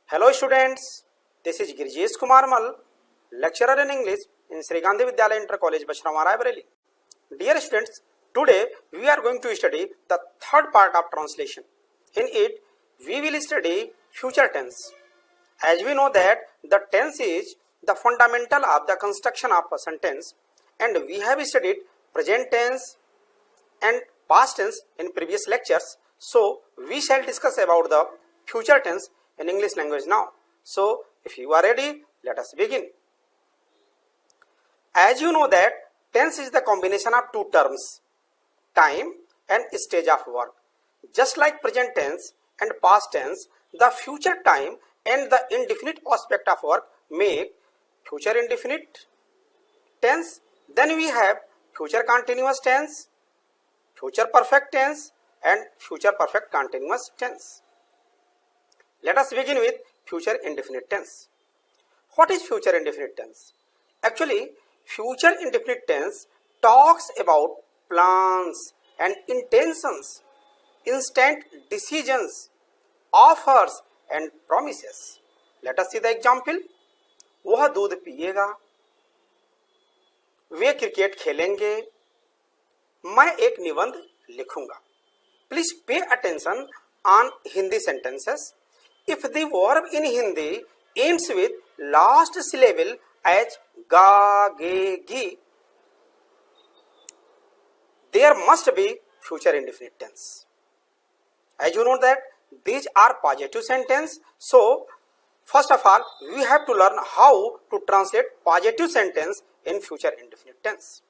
Hello students, this is Girjesh Kumar Mal, lecturer in English in Sri Gandhi Vidyalaya Inter College, Bachrawa, Raebareli. Dear students, today we are going to study the third part of translation. In it, we will study future tense. As we know that the tense is the fundamental of the construction of a sentence, and we have studied present tense and past tense in previous lectures. So we shall discuss about the future tense in English language now. So if you are ready, let us begin. As you know that tense is the combination of two terms, time and stage of work. Just like present tense and past tense, the future time and the indefinite aspect of work make future indefinite tense. Then we have future continuous tense, future perfect tense and future perfect continuous tense. Let us begin with future indefinite tense. What is future indefinite tense? Actually, future indefinite tense talks about plans and intentions, instant decisions, offers and promises. Let us see the example. वह दूध पिएगा, वे cricket खेलेंगे, मैं एक निबंध लिखूंगा. Please pay attention on Hindi sentences. If the verb in Hindi ends with last syllable as ga, ge, gi, there must be future indefinite tense. As you know that these are positive sentence, so first of all we have to learn how to translate positive sentence in future indefinite tense.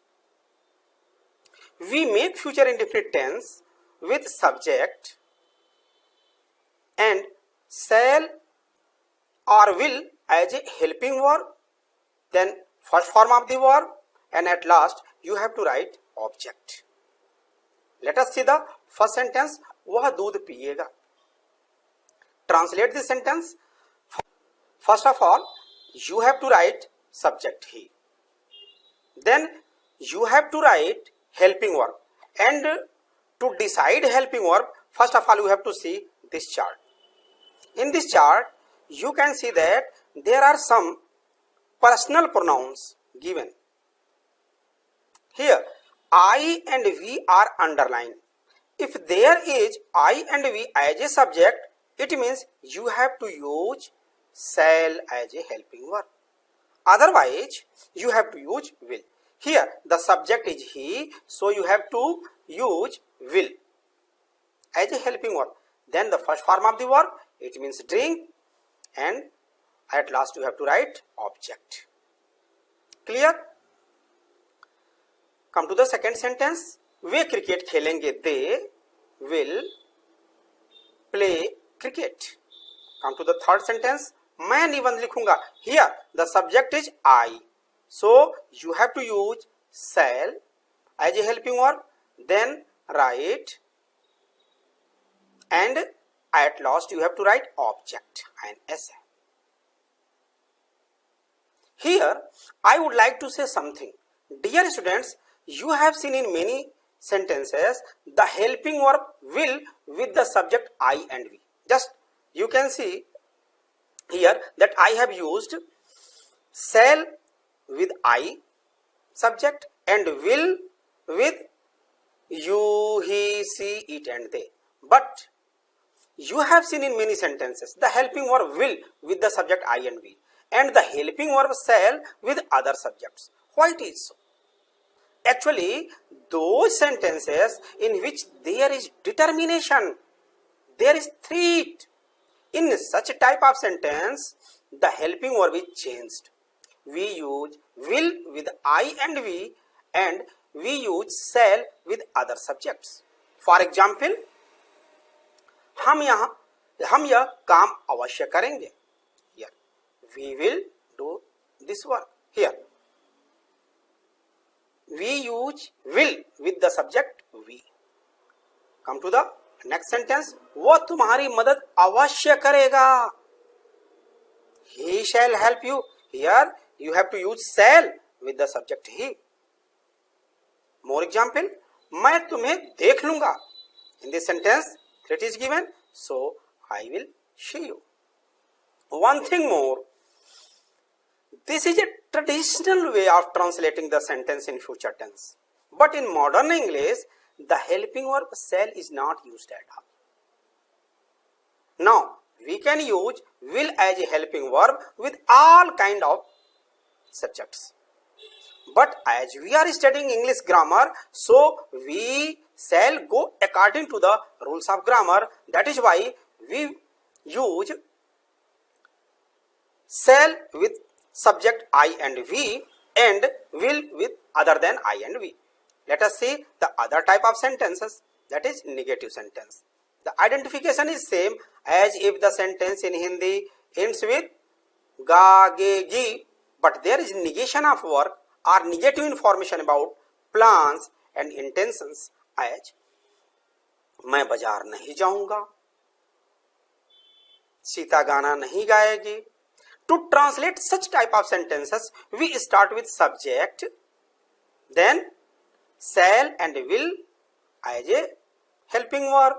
We make future indefinite tense with subject and shall or will as a helping verb, then first form of the verb, and at last you have to write object. Let us see the first sentence. वह दूध पिएगा. Translate this sentence. First of all, you have to write subject he. Then you have to write helping verb. And to decide helping verb, first of all you have to see this chart. In this chart, you can see that there are some personal pronouns given. Here, I and we are underlined. If there is I and we as a subject, it means you have to use shall as a helping verb. Otherwise, you have to use will. Here, the subject is he, so you have to use will as a helping verb. Then the first form of the verb, it means drink, and at last you have to write object. Clear? Come to the second sentence. Way cricket खेलेंगे. They will play cricket. Come to the third sentence. मैं निबंध लिखूंगा. Here the subject is I, so you have to use shall as a helping verb, then write, and at last you have to write object and essay. Here I would like to say something. Dear students, you have seen in many sentences the helping verb will with the subject I and we. Just you can see here that I have used shall with I subject and will with you, he, she, it and they. But you have seen in many sentences the helping verb will with the subject I and we, and the helping verb shall with other subjects. Why it is so? Actually, those sentences in which there is determination, there is threat, in such type of sentence, the helping verb is changed. We use will with I and we use shall with other subjects. For example, हम यह काम अवश्य करेंगे. Here, we will do this work. Here, we use will with the subject we. Come to the next sentence. वो तुम्हारी मदद अवश्य करेगा. He shall help you. Here you have to use shall with the subject he. More example. मैं तुम्हें देख लूंगा. In this sentence, threat is given, so I will see you. One thing more, this is a traditional way of translating the sentence in future tense. But in modern English, the helping verb shall is not used at all. Now, we can use will as a helping verb with all kind of subjects. But as we are studying English grammar, so we shall go according to the rules of grammar. That is why we use shall with subject I and we and will with other than I and we. Let us see the other type of sentences, that is negative sentence. The identification is same as if the sentence in Hindi ends with ga, ge, gi, but there is negation of work or negative information about plans and intentions as मैं बाजार नहीं जाऊंगा, सीता गाना नहीं गाएगी. To translate such type of sentences, we start with subject, then shall and will as a helping verb,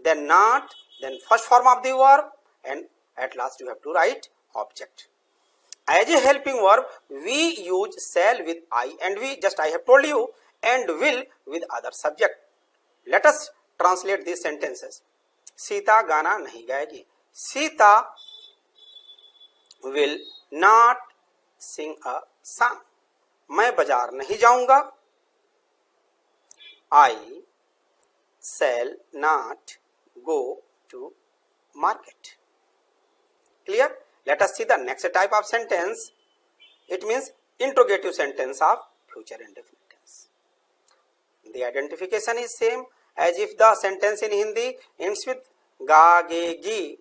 then not, then first form of the verb, and at last you have to write object. As a helping verb, we use shall with I and we, just I have told you, and will with other subject. Let us translate these sentences. Sita गाना नहीं गाएगी. Sita will not sing a song. मैं बाजार नहीं जाऊंगा. I shall not go to market. Clear? Let us see the next type of sentence. It means interrogative sentence of future indefinite tense. The identification is same as if the sentence in Hindi ends with ga, ge, gi,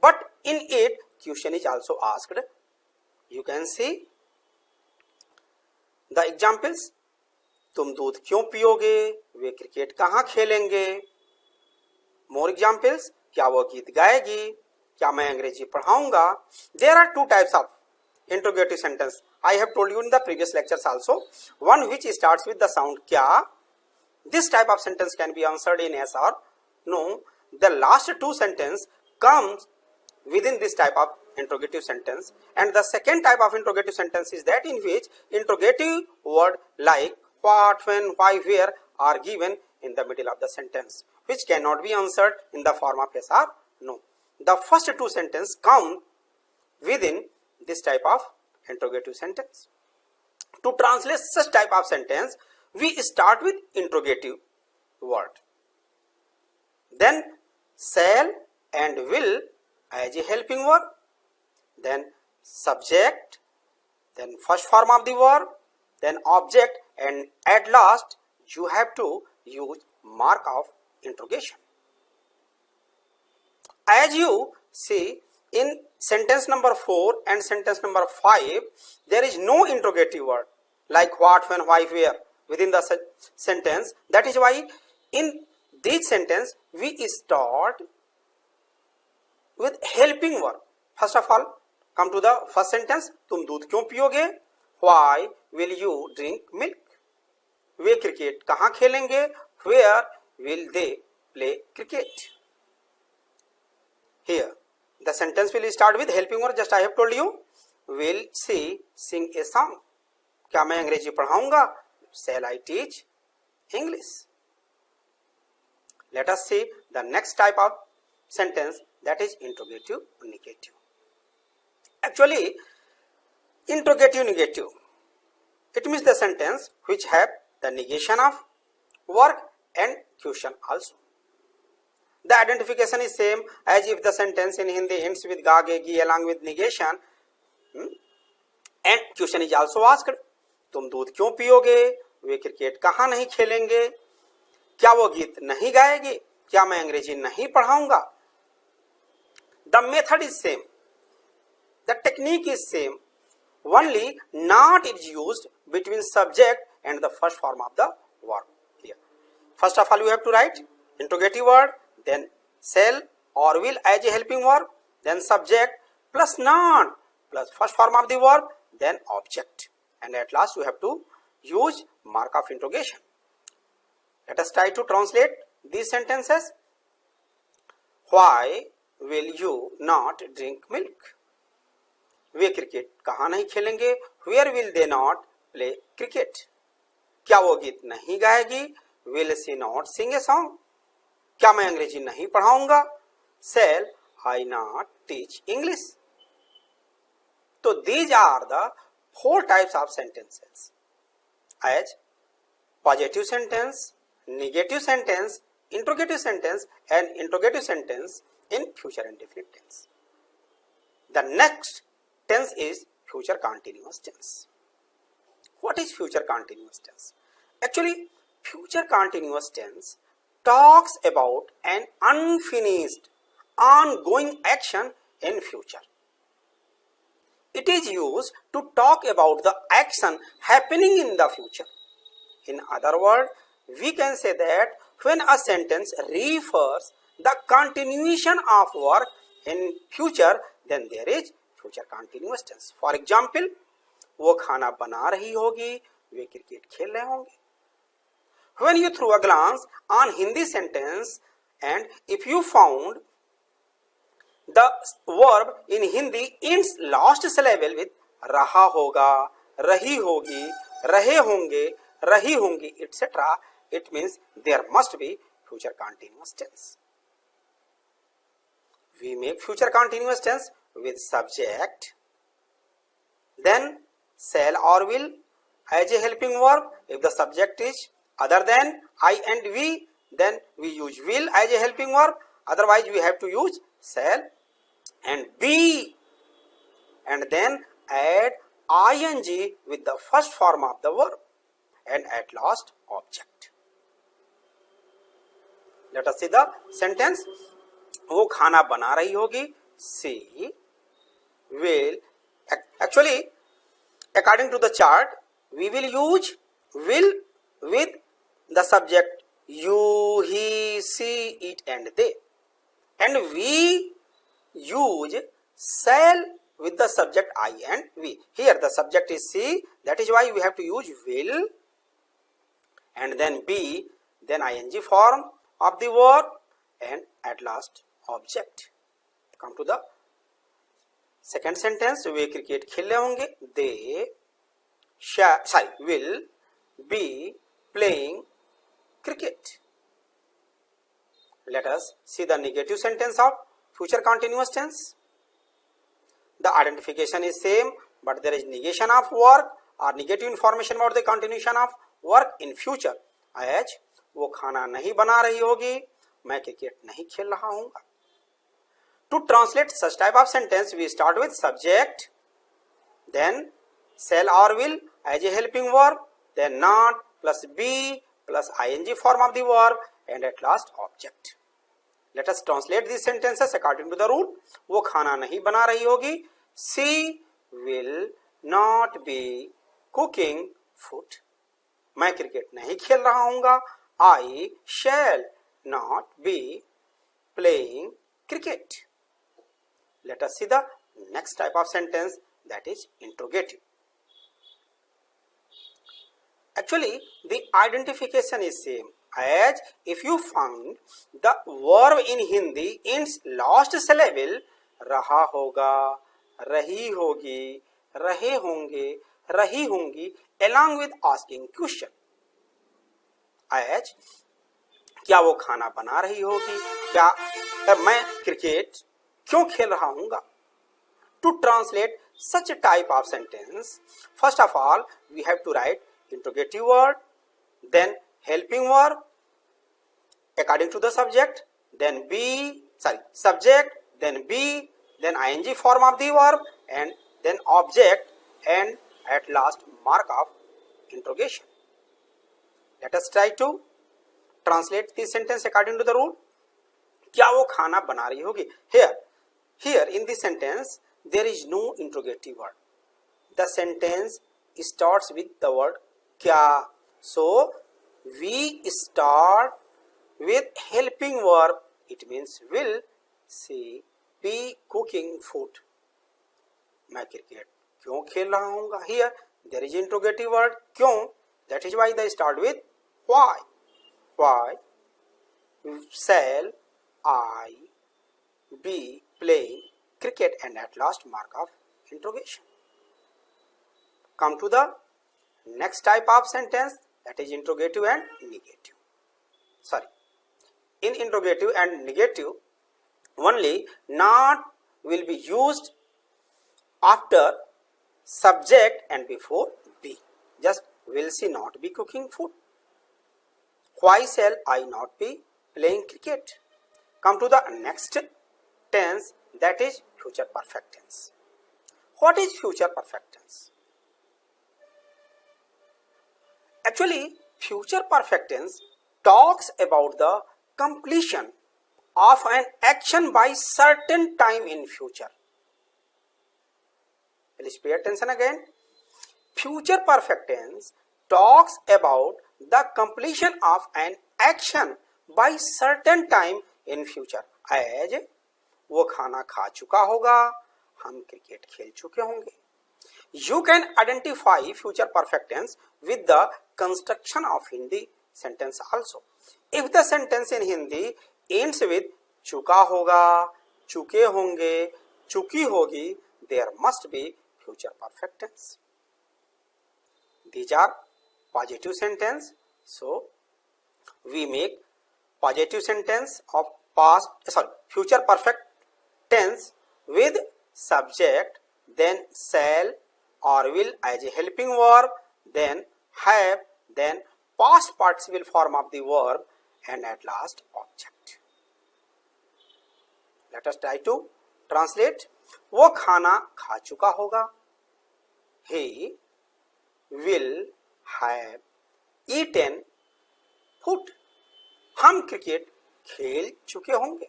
but in it question is also asked. You can see the examples. तुम दूध क्यों पियोगे, वे cricket कहाँ खेलेंगे. More examples. क्या वो गीत गाएगी, क्या मैं अंग्रेजी पढ़ाऊंगा. There are two types of interrogative sentence. I have told you in the previous lectures also. One which starts with the sound kya. This type of sentence can be answered in yes or no. The last two sentences comes within this type of interrogative sentence, and the second type of interrogative sentence is that in which interrogative word like what, when, why, where are given in the middle of the sentence, which cannot be answered in the form of yes or no. The first two sentences come within this type of interrogative sentence. To translate such type of sentence, we start with interrogative word, then shall and will as a helping verb, then subject, then first form of the verb, then object, and at last you have to use mark of interrogation. As you see in sentence number 4 and sentence number 5, there is no interrogative word like what, when, why, where within the sentence. That is why in this sentence we start with helping verb. First of all, come to the first sentence. तुम दूध क्यों पियोगे? Why will you drink milk? वे cricket कहाँ खेलेंगे? Where will they play cricket? Here, the sentence will start with helping verb. Just I have told you. Will she sing a song? क्या मैं अंग्रेजी पढ़ाऊंगा? Shall I teach English? Let us see the next type of sentence, that is interrogative negative. Actually, interrogative negative, it means the sentence which have the negation of work and question also. The identification is same as if the sentence in Hindi ends with ga, ge, gi along with negation, and question is also asked. तुम दूध क्यों पियोगे? वे cricket कहाँ नहीं खेलेंगे? क्या वो गीत नहीं गाएगी? क्या मैं अंग्रेजी नहीं पढ़ाऊंगा? The method is same. The technique is same. Only not is used between subject and the first form of the verb here. First of all, you have to write interrogative word, then shall or will as a helping verb, then subject plus not plus first form of the verb, then object, and at last you have to use mark of interrogation. Let us try to translate these sentences. Why will you not drink milk? वे cricket कहाँ नहीं खेलेंगे? Where will they not play cricket? क्या वो गीत नहीं गाएगी? Will she not sing a song? क्या मैं अंग्रेजी नहीं पढ़ाऊंगा? Shall I not teach English? तो these are the four types of sentences as positive sentence, negative sentence, interrogative sentence and interrogative sentence in future indefinite tense. The next tense is future continuous tense. What is future continuous tense? Actually, future continuous tense talks about an unfinished, ongoing action in future. It is used to talk about the action happening in the future. In other words, we can say that when a sentence refers the continuation of work in future, then there is future continuous tense. For example, वो खाना बना रही होगी, वे cricket खेल रहे होंगे. When you threw a glance on Hindi sentence and if you found the verb in Hindi ends last syllable with रहा होगा, रही होगी, रहे होंगे, रही होंगी, etc. It means there must be future continuous tense. We make future continuous tense with subject, then shall or will as a helping verb. If the subject is other than I and we, then we use will as a helping verb. Otherwise, we have to use shall and be, and then add ing with the first form of the verb, and at last object. Let us see the sentence. वो खाना बना रही होगी. She will. Actually, according to the chart, we will use will with the subject you, he, she, it and they, and we use shall with the subject I and we. Here the subject is she, that is why we have to use will and then be, then ing form of the verb and at last object. Come to the second sentence. Way cricket खेल रहे होंगे. They will be playing cricket. Let us see the negative sentence of future continuous tense. The identification is same, but there is negation of work or negative information about the continuation of work in future. As वो खाना नहीं बना रही होगी, मैं cricket नहीं खेल रहा हूँगा. To translate such type of sentence, we start with subject, then shall or will as a helping verb, then not plus be plus ing form of the verb, and at last object. Let us translate these sentences according to the rule. वो खाना नहीं बना रही होगी. She will not be cooking food. मैं cricket नहीं खेल रहा हूँगा. I shall not be playing cricket. Let us see the next type of sentence, that is interrogative. Actually, the identification is same. As if you found the verb in Hindi ends last syllable रहा होगा, रही होगी, रहे होंगे, रही होंगी, along with asking question. As क्या वो खाना बना रही होगी, क्या मैं क्रिकेट क्यों खेल रहा हूँगा. To translate such a type of sentence, first of all we have to write interrogative word, then helping verb according to the subject, then subject, then be, then ing form of the verb, and then object, and at last mark of interrogation. Let us try to translate this sentence according to the rule. क्या वो खाना बना रही होगी. Here in this sentence there is no interrogative word. The sentence starts with the word क्या. So we start with helping verb. It means will she be cooking food. मैं cricket क्यों खेल रहा हूँगा. Here there is interrogative word क्यों. That is why they start with why. Why shall I be playing cricket, and at last mark of interrogation. Come to the next type of sentence, that is interrogative and negative. Sorry, in interrogative and negative, only not will be used after subject and before be. Just will she not be cooking food? Why shall I not be playing cricket? Come to the next tense, that is future perfect tense. What is future perfect tense? Actually, future perfect tense talks about the completion of an action by certain time in future. Please pay attention again. Future perfect tense talks about the completion of an action by certain time in future. As वो खाना खा चुका होगा, हम cricket खेल चुके होंगे. You can identify future perfect tense with the construction of Hindi sentence also. If the sentence in Hindi ends with चुका होगा, चुके होंगे, चुकी होगी, there must be future perfect tense. These are positive sentence, so we make positive sentence of future perfect tense with subject, then shall or will as a helping verb, then have, then past participle form of the verb, and at last object. Let us try to translate. वो खाना खा चुका होगा. He will have eaten food. हम cricket खेल चुके होंगे.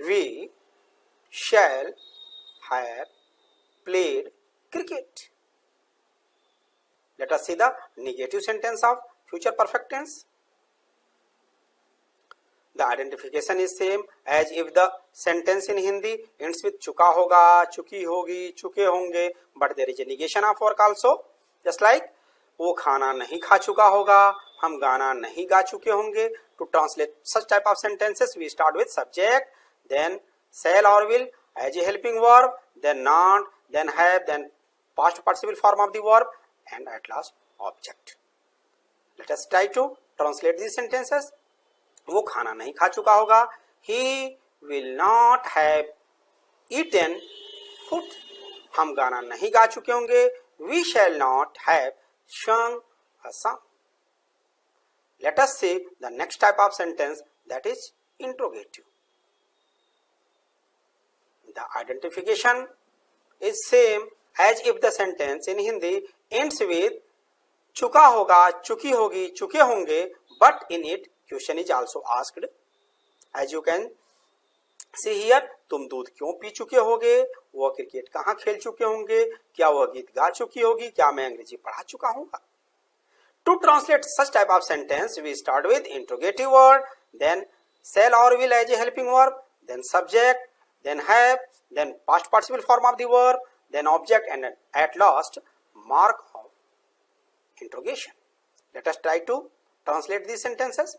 We shall have played cricket. Let us see the negative sentence of future perfect tense. The identification is same as if the sentence in Hindi ends with चुका होगा, चुकी होगी, चुके होंगे, but there is a negation of work also. Just like वो खाना नहीं खा चुका होगा, हम गाना नहीं गा चुके होंगे. To translate such type of sentences, we start with subject, then shall or will as a helping verb, then not, then have, then past participle form of the verb, and at last object. Let us try to translate these sentences. वो खाना नहीं खा चुका होगा. He will not have eaten food. हम गाना नहीं गा चुके होंगे. We shall not have sung a song. Let us see the next type of sentence, that is interrogative. The identification is same as if the sentence in Hindi ends with चुका होगा, चुकी होगी, चुके होंगे, but in it question is also asked. As you can see here, तुम दूध क्यों P चुके होगे, वह क्रिकेट कहाँ खेल चुके होंगे, क्या वह गीत गा चुकी होगी, क्या मैं अंग्रेजी पढ़ा चुका हूँगा. To translate such type of sentence, we start with interrogative word, then shall or will as a helping verb, then subject, then have, then past participle form of the verb, then object, and at last mark of interrogation. Let us try to translate these sentences.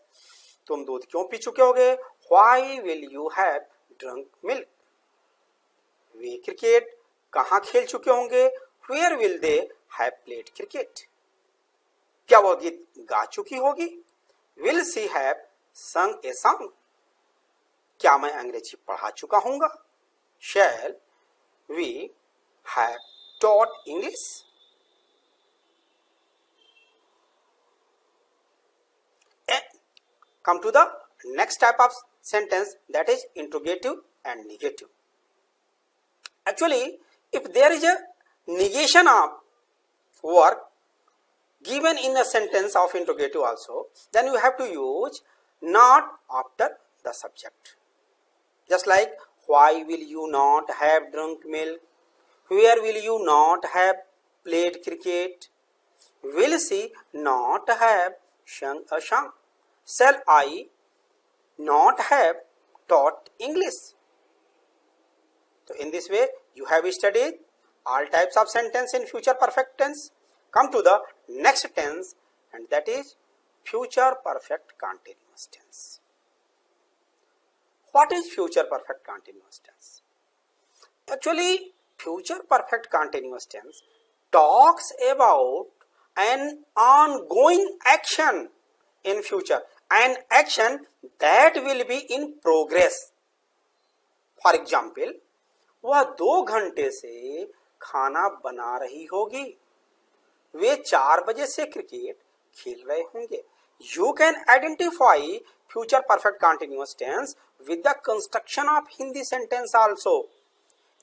तुम दूध क्यों P चुके होगे? Why will you have drunk milk? वे cricket कहाँ खेल चुके होंगे? Where will they have played cricket? क्या वह गीत गा चुकी होगी? Will she have sung a song? क्या मैं अंग्रेजी पढ़ा चुका हूँगा? Shall we have taught English? Come to the next type of sentence, that is interrogative and negative. Actually, if there is a negation of work given in a sentence of interrogative also, then you have to use not after the subject. Just like why will you not have drunk milk? Where will you not have played cricket? Will she not have sung a song? Shall I not have taught English? So in this way you have studied all types of sentence in future perfect tense. Come to the next tense, and that is future perfect continuous tense. What is future perfect continuous tense? Actually, future perfect continuous tense talks about an ongoing action in future, an action that will be in progress. For example, वह 2 घंटे से खाना बना रही होगी, वे 4 बजे से cricket खेल रहे होंगे. You can identify future perfect continuous tense with the construction of Hindi sentence also.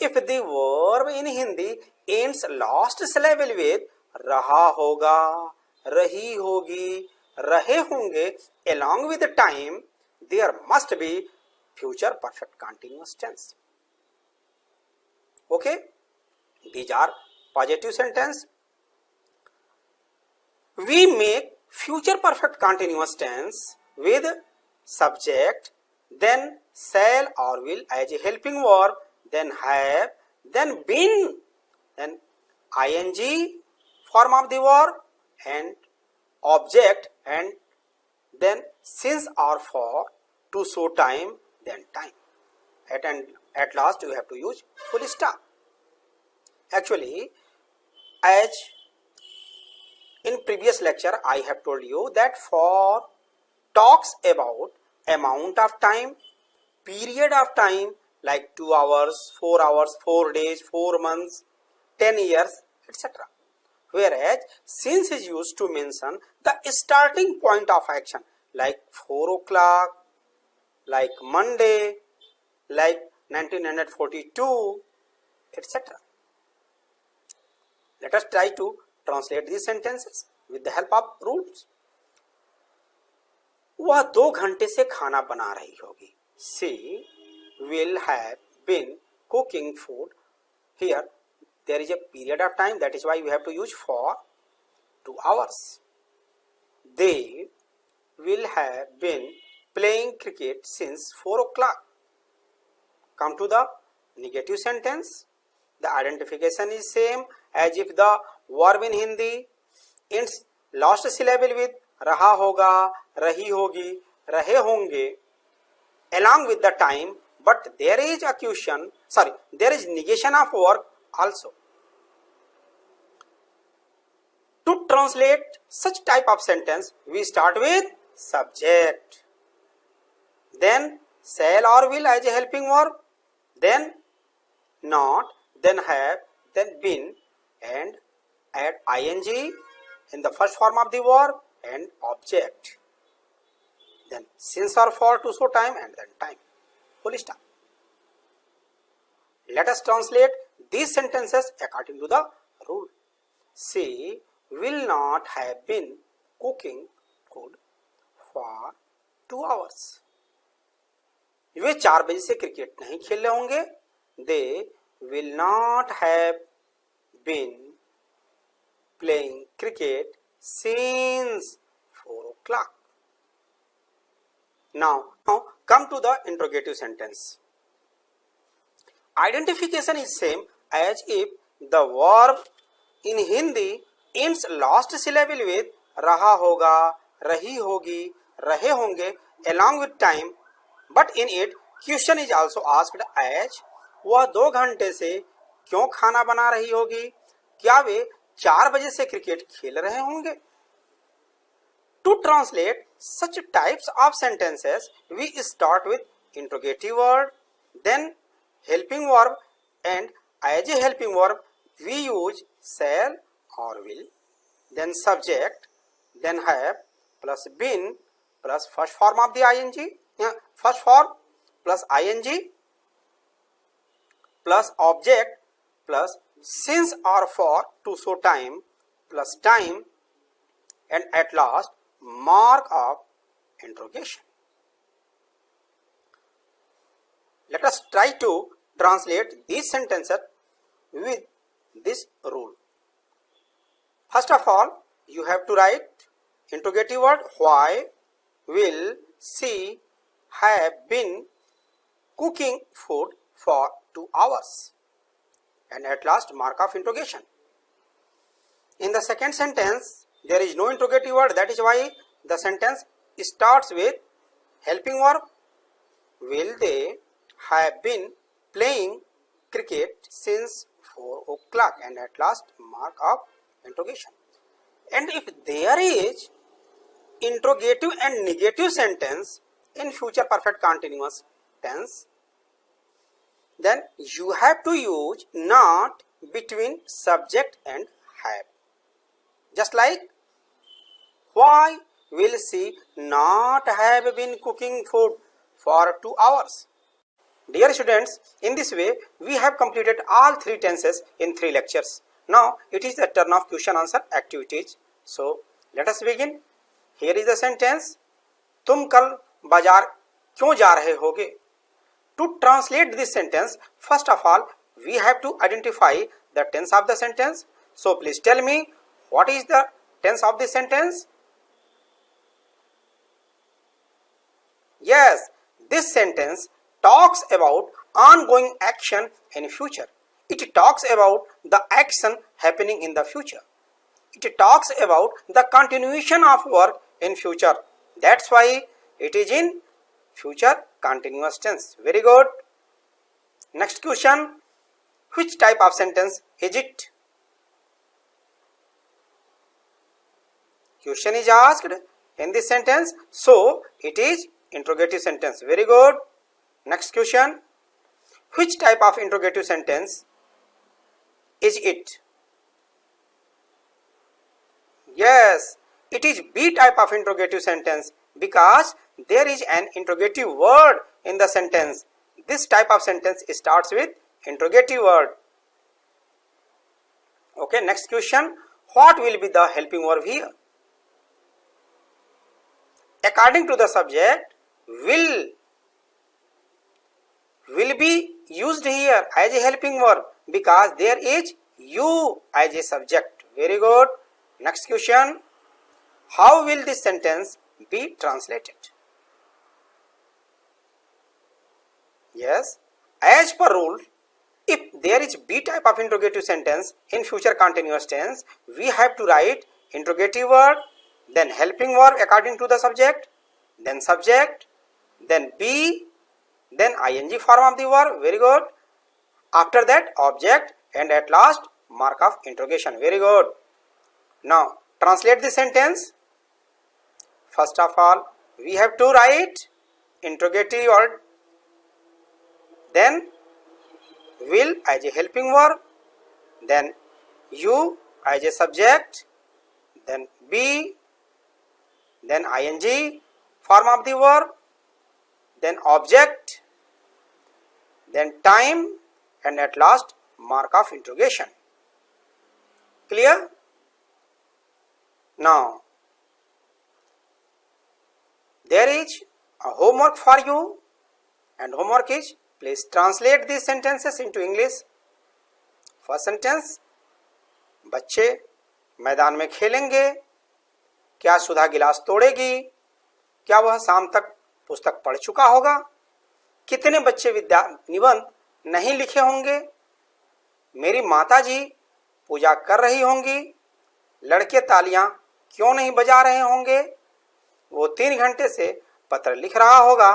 If the verb in Hindi ends last syllable with रहा होगा, रही होगी, रहे होंगे, along with the time, there must be future perfect continuous tense. Okay, these are positive sentence. We make future perfect continuous tense with subject, then shall or will as a helping verb, then have, then been, then ing form of the verb and object, and then since or for to show time, then time. At last you have to use full stop. Actually, as in previous lecture I have told you that for talks about amount of time, period of time like 2 hours, 4 hours, 4 days, 4 months, 10 years, etc. Whereas since is used to mention the starting point of action like 4 o'clock, like Monday, like 1942, etc. Let us try to translate these sentences with the help of rules. वह 2 घंटे से खाना बना रही होगी. She will have been cooking food. Here there is a period of time, that is why we have to use for 2 hours. They will have been playing cricket since 4 o'clock. Come to the negative sentence. The identification is same as if the verb in Hindi ends last syllable with रहा होगा, रही होगी, रहे होंगे, along with the time, but there is there is negation of verb also. To translate such type of sentence, we start with subject, then shall or will as a helping verb, then not, then have, then been, and add ing in the first form of the verb and object, then since or for to show time, and then time. Full stop. Let us translate these sentences according to the rule. She will not have been cooking food for 2 hours. वे 4 बजे से cricket नहीं खेल रहे होंगे. They will not have been playing cricket since 4 o'clock. Now come to the interrogative sentence. Identification is same as if the verb in Hindi ends last syllable with रहा होगा, रही होगी, रहे होंगे, along with time, but in it question is also asked as वह 2 घंटे से क्यों खाना बना रही होगी, क्या वे 4 बजे से क्रिकेट खेल रहे होंगे. To translate such types of sentences, we start with interrogative word, then helping verb, and as a helping verb we use shall or will, then subject, then have plus been plus first form of the ing, first form plus ing plus object plus since or for to show time plus time, and at last mark of interrogation. Let us try to translate these sentences with this rule. First of all, you have to write interrogative word why will she have been cooking food for 2 hours, and at last mark of interrogation. In the second sentence there is no interrogative word, that is why the sentence starts with helping verb. Will they have been playing cricket since 4 o'clock, and at last mark of interrogation. And if there is interrogative and negative sentence in future perfect continuous tense, then you have to use not between subject and have. Just like, why will she not have been cooking food for 2 hours? Dear students, in this way we have completed all 3 tenses in 3 lectures. Now it is the turn of question answer activities. So let us begin. Here is the sentence. तुम कल बाजार क्यों जा रहे होगे? To translate this sentence, first of all, we have to identify the tense of the sentence. So please tell me, what is the tense of this sentence? Yes, this sentence talks about ongoing action in future. It talks about the action happening in the future. It talks about the continuation of work in future. That's why it is in future continuous tense. Very good. Next question. Which type of sentence is it? Question is asked in this sentence. So it is interrogative sentence. Very good. Next question. Which type of interrogative sentence is it? Yes, it is B type of interrogative sentence because there is an interrogative word in the sentence. This type of sentence starts with interrogative word. Okay, next question. What will be the helping verb here? According to the subject, will be used here as a helping verb because there is you as a subject. Very good. Next question. How will this sentence be translated? Yes, as per rule, if there is B type of interrogative sentence in future continuous tense, we have to write interrogative word, then helping verb according to the subject, then be, then ing form of the verb. Very good. After that object, and at last mark of interrogation. Very good. Now translate the sentence. First of all, we have to write interrogative word, then will as a helping verb, then you as a subject, then be, then ing form of the verb, then object, then time, and at last mark of interrogation. Clear? Now there is a homework for you, and homework is, please translate these sentences into English. First sentence. बच्चे मैदान में खेलेंगे, क्या सुधा गिलास तोड़ेगी, क्या वह शाम तक पुस्तक पढ़ चुका होगा, कितने बच्चे विद्या निबंध नहीं लिखे होंगे, मेरी माताजी पूजा कर रही होंगी, लड़के तालियां क्यों नहीं बजा रहे होंगे, वो 3 घंटे से पत्र लिख रहा होगा,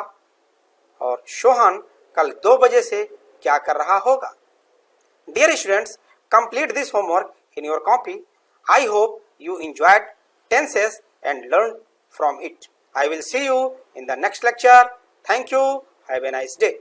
और सोहन कल 2 बजे से क्या कर रहा होगा. Dear students, complete this homework in your copy. I hope you enjoyed tenses and learned from it. I will see you in the next lecture. Thank you. Have a nice day.